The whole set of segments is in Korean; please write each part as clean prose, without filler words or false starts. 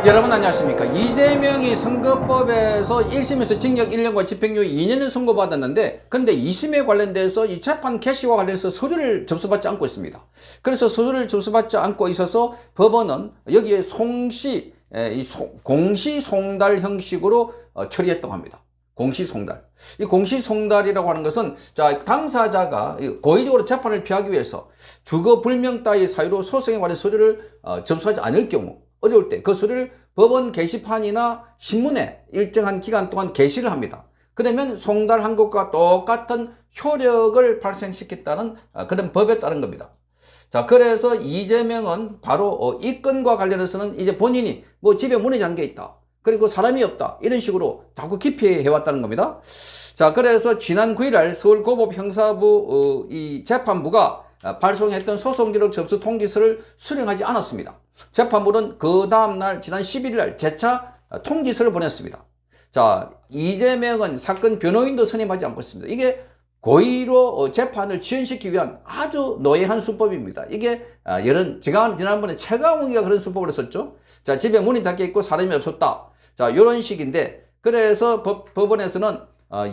여러분 안녕하십니까. 이재명이 선거법에서 1심에서 징역 1년과 집행유예 2년을 선고받았는데, 그런데 2심에 관련돼서 이 재판 개시와 관련해서 서류를 접수받지 않고 있습니다. 그래서 서류를 접수받지 않고 있어서 법원은 여기에 공시송달 형식으로 처리했다고 합니다. 공시송달. 이 공시송달이라고 하는 것은, 자, 당사자가 고의적으로 재판을 피하기 위해서 주거 불명 따위 사유로 소송에 관한 서류를 접수하지 않을 경우, 어려울 때 그 서류를 법원 게시판이나 신문에 일정한 기간 동안 게시를 합니다. 그러면 송달한 것과 똑같은 효력을 발생시켰다는 그런 법에 따른 겁니다. 자, 그래서 이재명은 바로 이 건과 관련해서는 이제 본인이 뭐 집에 문이 잠겨 있다, 그리고 사람이 없다, 이런 식으로 자꾸 기피해왔다는 겁니다. 자, 그래서 지난 9일 서울고법 형사부 이 재판부가 발송했던 소송기록 접수 통지서를 수령하지 않았습니다. 재판부는 그 다음날 지난 11일 재차 통지서를 보냈습니다. 자, 이재명은 사건 변호인도 선임하지 않고 있습니다. 이게 고의로 재판을 지연시키기 위한 아주 노예한 수법입니다. 이게 제가 지난번에 최강욱이가 그런 수법을 했었죠. 자, 집에 문이 닫혀 있고 사람이 없었다. 자, 이런 식인데, 그래서 법원에서는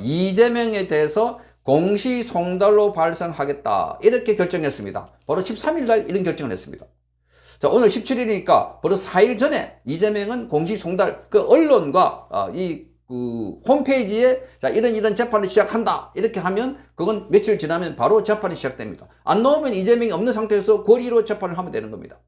이재명에 대해서 공시송달로 발생하겠다, 이렇게 결정했습니다. 바로 13일 날 이런 결정을 했습니다. 자, 오늘 17일이니까 바로 4일 전에 이재명은 공시송달, 그 언론과 홈페이지에 자, 이런 재판을 시작한다, 이렇게 하면 그건 며칠 지나면 바로 재판이 시작됩니다. 안 나오면 이재명이 없는 상태에서 고의로 재판을 하면 되는 겁니다.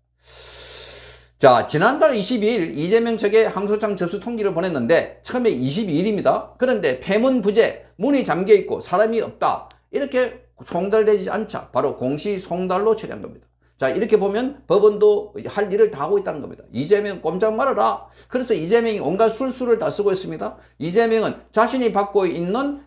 자, 지난달 22일 이재명 측에 항소장 접수 통지를 보냈는데, 처음에 22일입니다. 그런데 폐문 부재, 문이 잠겨 있고 사람이 없다, 이렇게 송달되지 않자 바로 공시송달로 처리한 겁니다. 자, 이렇게 보면 법원도 할 일을 다 하고 있다는 겁니다. 이재명 꼼짝 말아라. 그래서 이재명이 온갖 술수를 다 쓰고 있습니다. 이재명은 자신이 받고 있는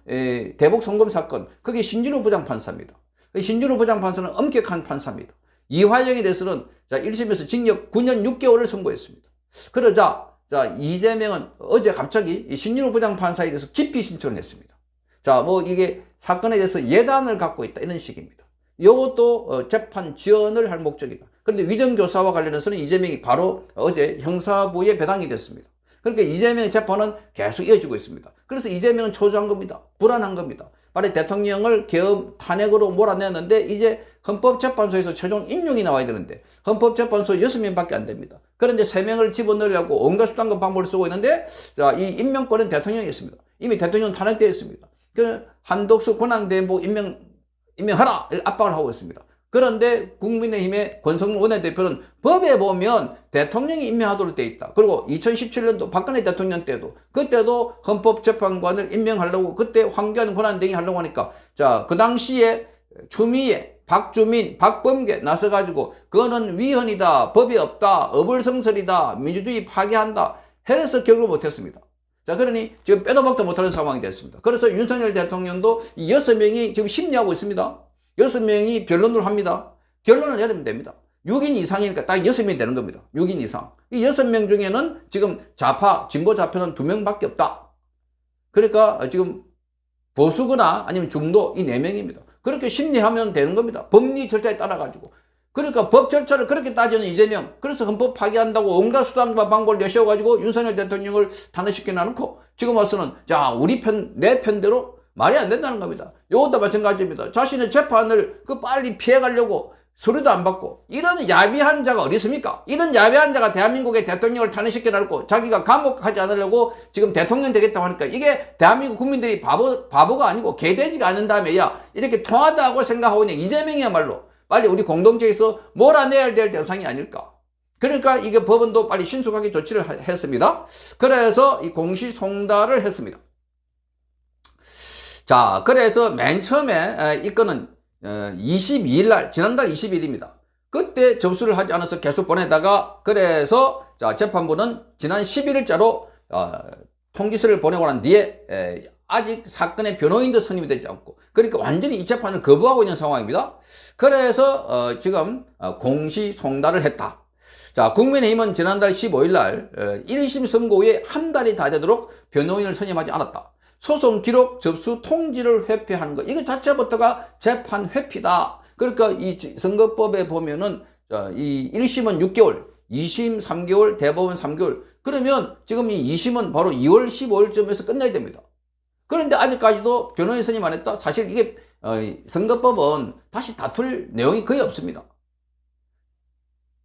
대북 송금 사건, 그게 신진우 부장판사입니다. 신진우 부장판사는 엄격한 판사입니다. 이화영에 대해서는 자, 1심에서 징역 9년 6개월을 선고했습니다. 그러자 자, 이재명은 어제 갑자기 신진우 부장판사에 대해서 기피 신청을 했습니다. 자, 뭐 이게 사건에 대해서 예단을 갖고 있다, 이런 식입니다. 이것도 재판 지연을 할 목적이다. 그런데 위정교사와 관련해서는 이재명이 바로 어제 형사부에 배당이 됐습니다. 그러니까 이재명의 재판은 계속 이어지고 있습니다. 그래서 이재명은 초조한 겁니다. 불안한 겁니다. 빨리 대통령을 계엄 탄핵으로 몰아내는데, 이제 헌법재판소에서 최종 임용이 나와야 되는데 헌법재판소 6명밖에 안 됩니다. 그런데 3명을 집어넣으려고 온갖 수단과 방법을 쓰고 있는데, 자, 이 임명권은 대통령이 있습니다. 이미 대통령 탄핵되어 있습니다. 그 한덕수 권한대행복 임명하라, 압박을 하고 있습니다. 그런데 국민의힘의 권성동 원내대표는 법에 보면 대통령이 임명하도록 되어 있다. 그리고 2017년도 박근혜 대통령 때도, 그때도 헌법재판관을 임명하려고 그때 황교안 권한대행이 하려고 하니까, 자, 그 당시에 추미애, 박주민, 박범계 나서가지고 그거는 위헌이다, 법이 없다, 어불성설이다, 민주주의 파괴한다 해서 결국 못했습니다. 자, 그러니 지금 빼도 박도 못하는 상황이 됐습니다. 그래서 윤석열 대통령도 이 6명이 지금 심리하고 있습니다. 6명이 변론을 합니다. 결론을 내리면 됩니다. 6인 이상이니까 딱 6명이 되는 겁니다. 6인 이상. 이 6명 중에는 지금 좌파, 진보 좌표는 2명밖에 없다. 그러니까 지금 보수거나 아니면 중도, 이 4명입니다. 그렇게 심리하면 되는 겁니다. 법리 절차에 따라가지고. 그러니까 법 절차를 그렇게 따지는 이재명, 그래서 헌법 파기한다고 온갖 수단과 방법을 내세워가지고 윤석열 대통령을 탄핵시켜 놔놓고, 지금 와서는 자, 우리 편, 내 편대로 말이 안 된다는 겁니다. 이것도 마찬가지입니다. 자신의 재판을 빨리 피해가려고 서류도 안 받고, 이런 야비한 자가 어디 있습니까? 이런 야비한 자가 대한민국의 대통령을 탄핵시켜 놔놓고 자기가 감옥 가지 않으려고 지금 대통령 되겠다고 하니까, 이게 대한민국 국민들이 바보가 아니고 개돼지가 아닌 다음에야 이렇게 통하다고 생각하고 있는 이재명이야말로 빨리 우리 공동체에서 몰아내야 될 대상이 아닐까. 그러니까 이게 법원도 빨리 신속하게 조치를 했습니다. 그래서 이 공시송달을 했습니다. 자, 그래서 맨 처음에 이 건은 22일 날, 지난달 20일입니다. 그때 접수를 하지 않아서 계속 보내다가, 그래서 자, 재판부는 지난 11일자로 통지서를 보내고 난 뒤에 아직 사건의 변호인도 선임이 되지 않고, 그러니까 완전히 이 재판을 거부하고 있는 상황입니다. 그래서 지금 공시송달을 했다. 자, 국민의힘은 지난달 15일 날 1심 선고 후에 한 달이 다 되도록 변호인을 선임하지 않았다. 소송 기록 접수 통지를 회피하는 것, 이거 자체부터가 재판 회피다. 그러니까 이 선거법에 보면은 이 1심은 6개월, 2심 3개월, 대법원 3개월, 그러면 지금 이 2심은 바로 2월 15일쯤에서 끝나야 됩니다. 그런데 아직까지도 변호인 선임 안 했다? 사실 이게 선거법은 다시 다툴 내용이 거의 없습니다.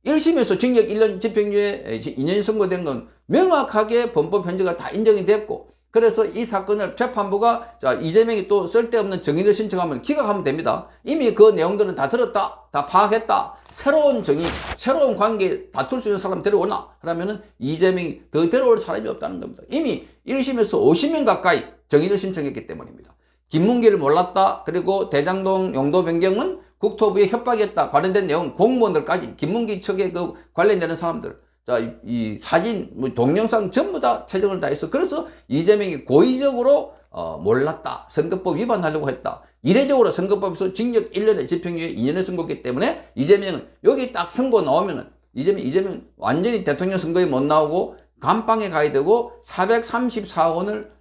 1심에서 징역 1년 집행유예 2년이 선고된 건 명확하게 범법 현재가 다 인정이 됐고, 그래서 이 사건을 재판부가 자 이재명이 또 쓸데없는 정의를 신청하면 기각하면 됩니다. 이미 그 내용들은 다 들었다, 다 파악했다. 새로운 정의, 새로운 관계 다툴 수 있는 사람 데려오나? 그러면은 이재명이 더 데려올 사람이 없다는 겁니다. 이미 1심에서 50명 가까이 정의를 신청했기 때문입니다. 김문기를 몰랐다. 그리고 대장동 용도 변경은 국토부의 협박이었다. 관련된 내용 공무원들까지 김문기 측에 그 관련되는 사람들, 자, 이 사진, 동영상 전부 다 채정을 다 했어. 그래서 이재명이 고의적으로 몰랐다. 선거법 위반하려고 했다. 이례적으로 선거법에서 징역 1년에 집행유예 2년을 선고했기 때문에 이재명은 여기 딱 선고 나오면은 이재명 완전히 대통령 선거에 못 나오고 감방에 가야 되고 434억 원을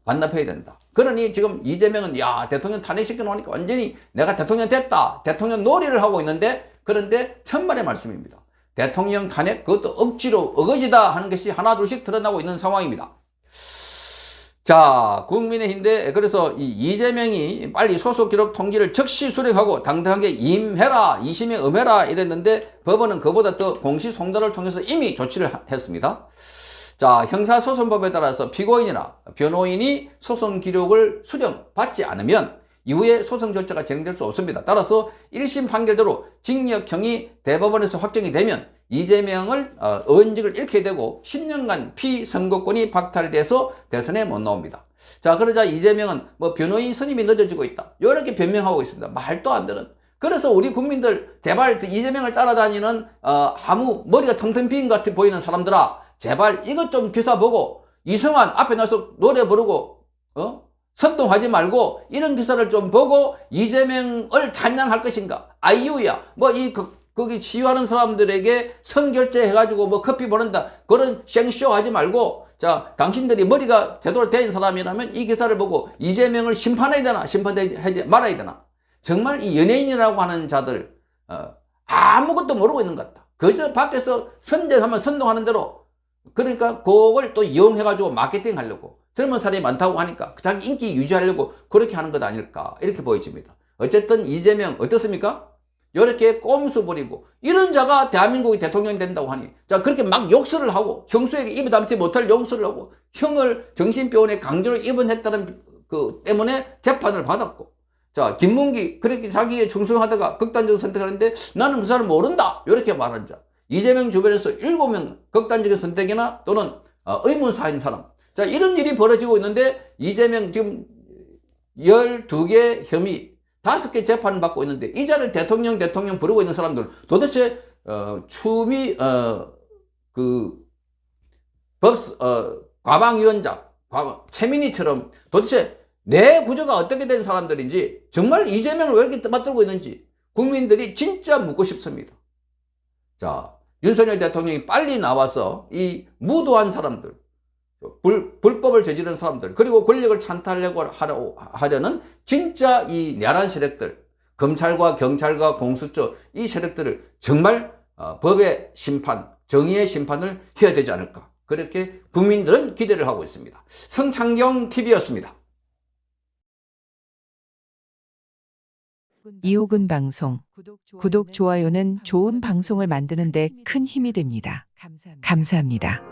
반납해야 된다. 그러니 지금 이재명은 야 대통령 탄핵시켜 놓으니까 완전히 내가 대통령 됐다. 대통령 놀이를 하고 있는데, 그런데 천만의 말씀입니다. 대통령 탄핵 그것도 억지로 어거지다 하는 것이 하나둘씩 드러나고 있는 상황입니다. 자, 국민의힘대 그래서 이 이재명이 빨리 소속 기록 통지를 즉시 수령하고 당당하게 임해라, 2심에 응해라 이랬는데 법원은 그보다 더 공시송달을 통해서 이미 조치를 했습니다. 자, 형사소송법에 따라서 피고인이나 변호인이 소송 기록을 수령받지 않으면 이후에 소송 절차가 진행될 수 없습니다. 따라서 1심 판결대로 징역형이 대법원에서 확정이 되면 이재명을 의원직을 잃게 되고 10년간 피선거권이 박탈돼서 대선에 못 나옵니다. 자, 그러자 이재명은 뭐 변호인 선임이 늦어지고 있다, 이렇게 변명하고 있습니다. 말도 안 되는. 그래서 우리 국민들 제발 이재명을 따라다니는 아무 머리가 텅텅 빈 것 같아 보이는 사람들아, 제발 이것 좀 기사 보고 이승환 앞에 나서 노래 부르고 선동하지 말고 이런 기사를 좀 보고 이재명을 찬양할 것인가? 아이유야 뭐 거기 시위하는 사람들에게 선결제 해가지고 뭐 커피 보낸다 그런 생쇼 하지 말고, 자 당신들이 머리가 제대로 된 사람이라면 이 기사를 보고 이재명을 심판해야 되나 심판하지 말아야 되나? 정말 이 연예인이라고 하는 자들 아무것도 모르고 있는 것 같다. 그저 밖에서 선전하면 선동하는 대로, 그러니까 그걸 또 이용해가지고 마케팅 하려고, 젊은 사람이 많다고 하니까 자기 인기 유지하려고 그렇게 하는 것 아닐까 이렇게 보여집니다. 어쨌든 이재명 어떻습니까? 이렇게 꼼수 부리고 이런 자가 대한민국의 대통령이 된다고 하니, 자 그렇게 막 욕설을 하고 형수에게 입에 담지 못할 욕설을 하고 형을 정신병원에 강제로 입원했다는 그 때문에 재판을 받았고, 자 김문기 그렇게 자기에 충성하다가 극단적 선택하는데 나는 그 사람 모른다 이렇게 말한 자, 이재명 주변에서 7명 극단적인 선택이나 또는 의문사인 사람, 자 이런 일이 벌어지고 있는데 이재명 지금 12개 혐의 5개 재판을 받고 있는데 이 자를 대통령 부르고 있는 사람들 도대체 추미 과방위원장 최민희처럼 도대체 내 구조가 어떻게 된 사람들인지, 정말 이재명을 왜 이렇게 맞들고 있는지 국민들이 진짜 묻고 싶습니다. 자, 윤석열 대통령이 빨리 나와서 이 무도한 사람들, 불법을 저지른 사람들, 그리고 권력을 찬탈하려고 하려는 진짜 이 내란 세력들, 검찰과 경찰과 공수처 이 세력들을 정말 법의 심판, 정의의 심판을 해야 되지 않을까, 그렇게 국민들은 기대를 하고 있습니다. 성창경 TV였습니다. 이호근 방송 구독, 좋아요는 좋은 방송을 만드는 데 큰 힘이 됩니다. 감사합니다.